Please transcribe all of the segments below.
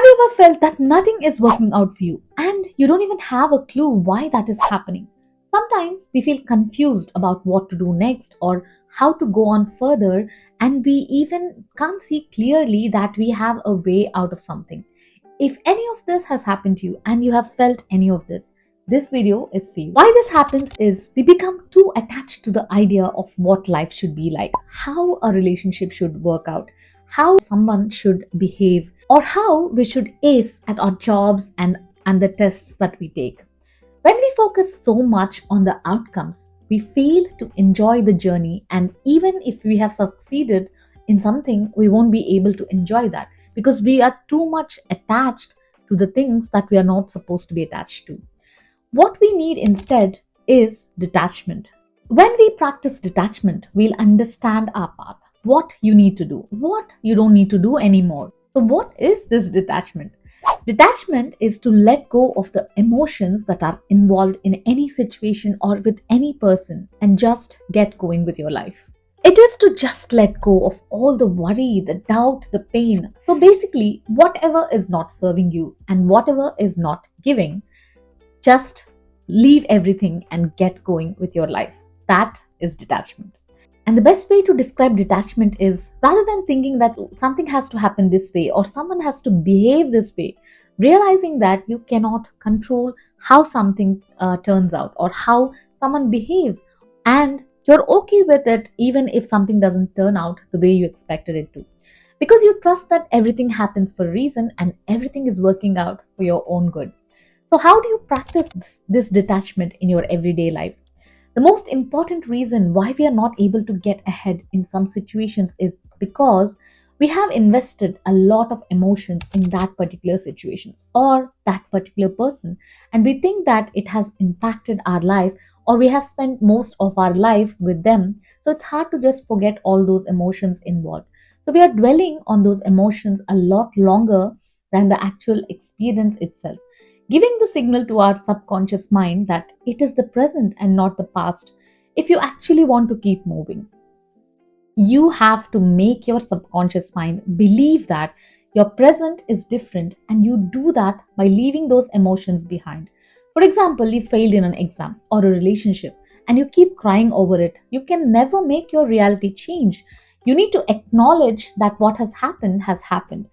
you ever felt that nothing is working out for you and you don't even have a clue why that is happening? Sometimes we feel confused about what to do next or how to go on further, and we even can't see clearly that we have a way out of something. If any of this has happened to you and you have felt any of this video is for you. Why this happens is we become too attached to the idea of what life should be like, how a relationship should work out, how someone should behave, or how we should ace at our jobs and the tests that we take. When we focus so much on the outcomes, we fail to enjoy the journey, and even if we have succeeded in something, we won't be able to enjoy that because we are too much attached to the things that we are not supposed to be attached to. What we need instead is detachment. When we practice detachment, we'll understand our path, what you need to do, what you don't need to do anymore. So, what is this detachment? Detachment is to let go of the emotions that are involved in any situation or with any person and just get going with your life. It is to just let go of all the worry, the doubt, the pain. So basically, whatever is not serving you and whatever is not giving, just leave everything and get going with your life. That is detachment. And the best way to describe detachment is, rather than thinking that something has to happen this way or someone has to behave this way, realizing that you cannot control how something turns out or how someone behaves, and you're okay with it even if something doesn't turn out the way you expected it to. Because you trust that everything happens for a reason and everything is working out for your own good. So, how do you practice this detachment in your everyday life? The most important reason why we are not able to get ahead in some situations is because we have invested a lot of emotions in that particular situation or that particular person, and we think that it has impacted our life or we have spent most of our life with them. So it's hard to just forget all those emotions involved. So we are dwelling on those emotions a lot longer than the actual experience itself, giving the signal to our subconscious mind that it is the present and not the past. If you actually want to keep moving, you have to make your subconscious mind believe that your present is different, and you do that by leaving those emotions behind. For example, you failed in an exam or a relationship and you keep crying over it. You can never make your reality change. You need to acknowledge that what has happened has happened,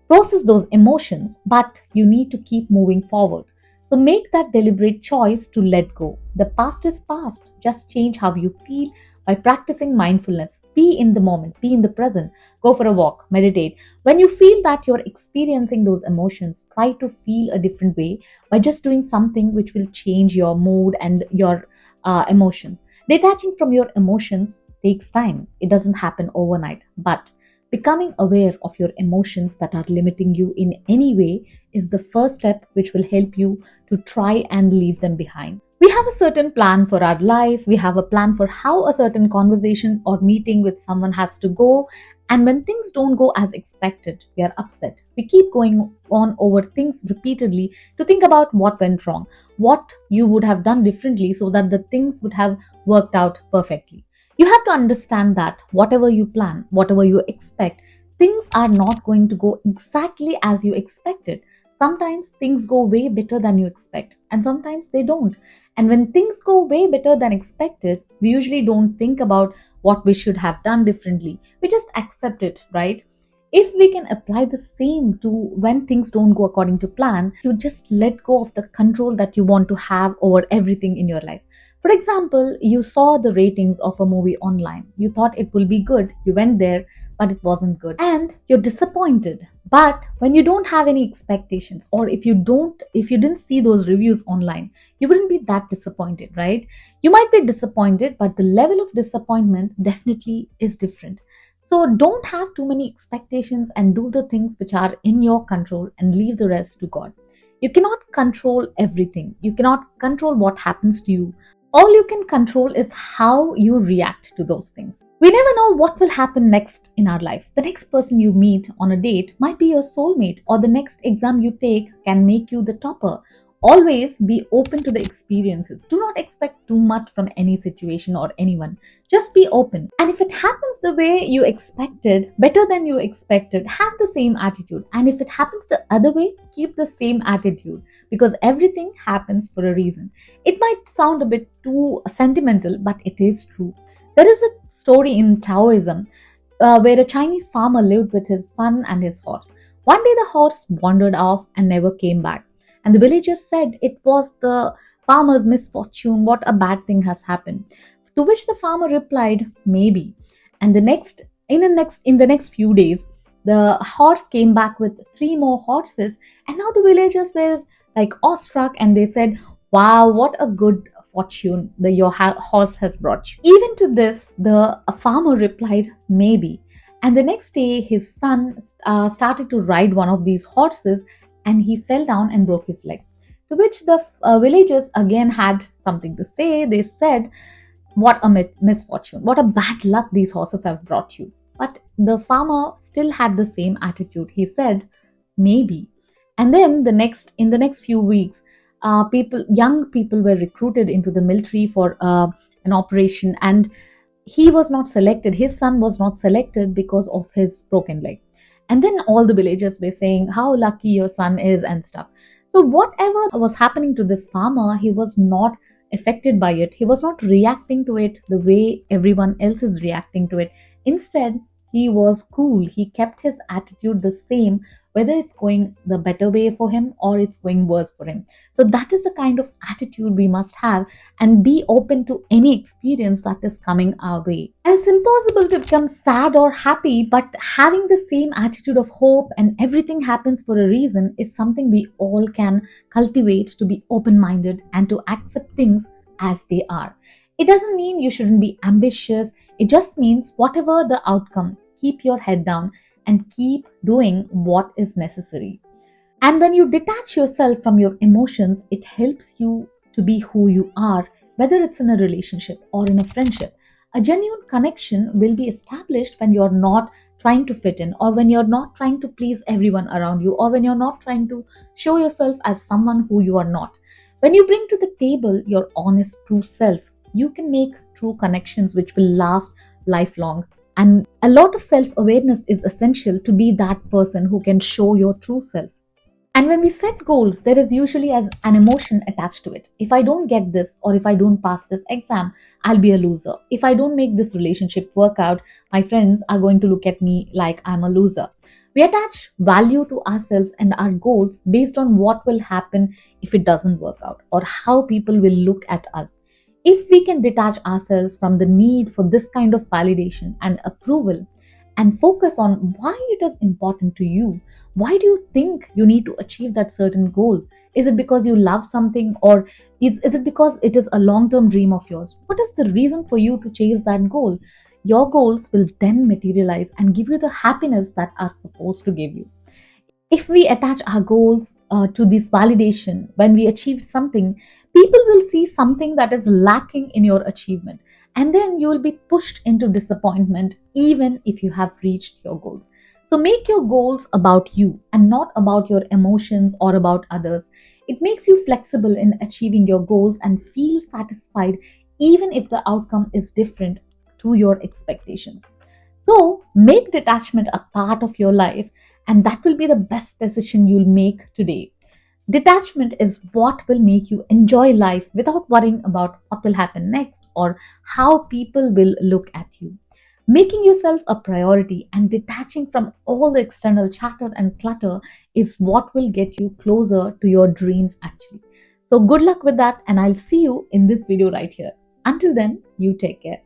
process those emotions, but you need to keep moving forward. So make that deliberate choice to let go. The past is past. Just change how you feel by practicing mindfulness. Be in the moment, be in the present. Go for a walk, meditate. When you feel that you're experiencing those emotions, try to feel a different way by just doing something which will change your mood and your emotions. Detaching from your emotions takes time, it doesn't happen overnight, but becoming aware of your emotions that are limiting you in any way is the first step which will help you to try and leave them behind. We have a certain plan for our life, we have a plan for how a certain conversation or meeting with someone has to go, and when things don't go as expected, we are upset. We keep going on over things repeatedly to think about what went wrong, what you would have done differently so that the things would have worked out perfectly. You have to understand that whatever you plan, whatever you expect, things are not going to go exactly as you expected. Sometimes things go way better than you expect, and sometimes they don't. And when things go way better than expected, we usually don't think about what we should have done differently. We just accept it, right? If we can apply the same to when things don't go according to plan, you just let go of the control that you want to have over everything in your life. For example, you saw the ratings of a movie online. You thought it will be good. You went there, but it wasn't good. And you're disappointed. But when you don't have any expectations, or if you didn't see those reviews online, you wouldn't be that disappointed, right? You might be disappointed, but the level of disappointment definitely is different. So don't have too many expectations and do the things which are in your control and leave the rest to God. You cannot control everything. You cannot control what happens to you. All you can control is how you react to those things. We never know what will happen next in our life. The next person you meet on a date might be your soulmate, or the next exam you take can make you the topper, Always be open to the experiences. Do not expect too much from any situation or anyone. Just be open. And if it happens the way you expected, better than you expected, have the same attitude. And if it happens the other way, keep the same attitude, because everything happens for a reason. It might sound a bit too sentimental, but it is true. There is a story in Taoism where a Chinese farmer lived with his son and his horse. One day the horse wandered off and never came back. And the villagers said it was the farmer's misfortune. What a bad thing has happened. To which the farmer replied, maybe. And in the next few days, the horse came back with three more horses, and now the villagers were like awestruck, and they said, wow, what a good fortune your horse has brought you. Even to this, the farmer replied, maybe. And the next day, his son started to ride one of these horses, and he fell down and broke his leg. To which the villagers again had something to say. They said, what a misfortune, what a bad luck these horses have brought you. But the farmer still had the same attitude. He said, maybe. And then in the next few weeks, young people were recruited into the military for an operation, and he was not selected. His son was not selected because of his broken leg. And then all the villagers were saying how lucky your son is and stuff. So whatever was happening to this farmer, he was not affected by it. He was not reacting to it the way everyone else is reacting to it. Instead, he was cool. He kept his attitude the same, whether it's going the better way for him or it's going worse for him. So that is the kind of attitude we must have, and be open to any experience that is coming our way. And it's impossible to become sad or happy, but having the same attitude of hope and everything happens for a reason is something we all can cultivate, to be open-minded and to accept things as they are. It doesn't mean you shouldn't be ambitious. It just means whatever the outcome, keep your head down and keep doing what is necessary. And when you detach yourself from your emotions, it helps you to be who you are, whether it's in a relationship or in a friendship. A genuine connection will be established when you're not trying to fit in, or when you're not trying to please everyone around you, or when you're not trying to show yourself as someone who you are not. When you bring to the table your honest, true self, you can make true connections which will last lifelong. And a lot of self-awareness is essential to be that person who can show your true self. And when we set goals, there is usually as an emotion attached to it. If I don't get this, or if I don't pass this exam, I'll be a loser. If I don't make this relationship work out, my friends are going to look at me like I'm a loser. We attach value to ourselves and our goals based on what will happen if it doesn't work out, or how people will look at us. If we can detach ourselves from the need for this kind of validation and approval, and focus on why it is important to you. Why do you think you need to achieve that certain goal? Is it because you love something, or is it because it is a long-term dream of yours? What is the reason for you to chase that goal? Your goals will then materialize and give you the happiness that are supposed to give you. If we attach our goals to this validation, when we achieve something, people will see something that is lacking in your achievement, and then you will be pushed into disappointment even if you have reached your goals. So make your goals about you and not about your emotions or about others. It makes you flexible in achieving your goals and feel satisfied even if the outcome is different to your expectations. So make detachment a part of your life, and that will be the best decision you'll make today. Detachment is what will make you enjoy life without worrying about what will happen next or how people will look at you. Making yourself a priority and detaching from all the external chatter and clutter is what will get you closer to your dreams actually. So good luck with that, and I'll see you in this video right here. Until then, you take care.